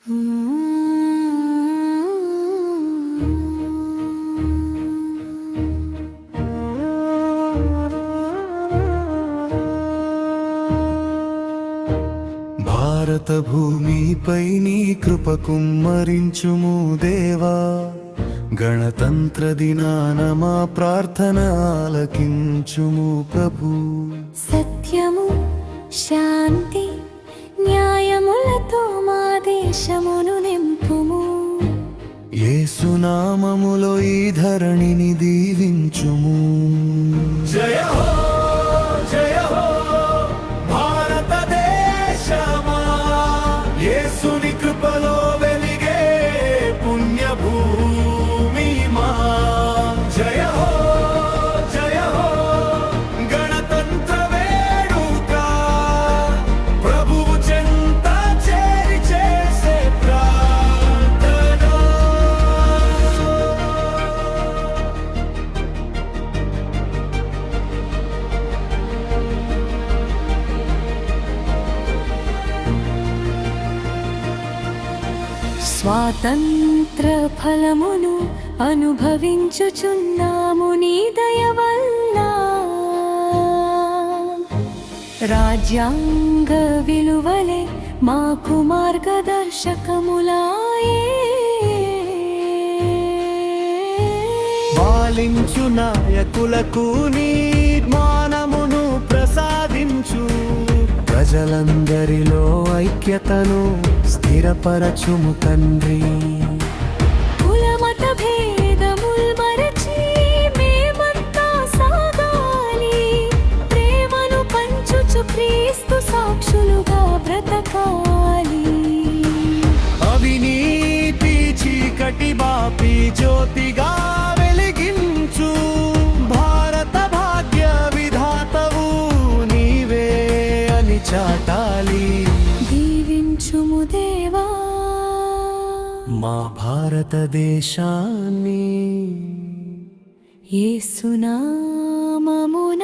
భారత భూమిపై నీ కృప కుమ్మరించుము దేవా, గణతంత్ర దినాన మా ప్రార్థన ఆలకించుము ప్రభు. సత్యము శాంతి న్యాయములతో మా దేశమును నింపుము. యేసు నామములో ఈ ధరణిని దీవించుము. జయ హో జయ హో భారతదేశమా, యేసుని కృపలో వెలిగే పుణ్యభూమి మా. జయ హో జయ హో గణతంత్ర వేడుక, ప్రభువు చెంత చేరి చేసే ప్రార్థన. స్వాతంత్ర ఫలమును అనుభవించుచున్నాము నీ దయ వల్ల. రాజ్యాంగ విలువలే మాకు మార్గదర్శకములాయే. పాలించు నాయకులకు నీ జ్ఞానమును ప్రసాదించు, ప్రజలందరిలో ఐక్యతను స్థిరపరచుము తండ్రి. కులమత భేదముల్ మరచి మేమంతా సాగాలి, ప్రేమను పంచుచు క్రీస్తు సాక్షులుగా బ్రతకాలి. అవినీతి చీకటి బాపి జ్యోతిగా వెలిగించు, భారత భాగ్య విధాతవు నీవే అని చాటాలి. దీవించుము దేవా మా భారతదేశాన్ని యేసు నామమున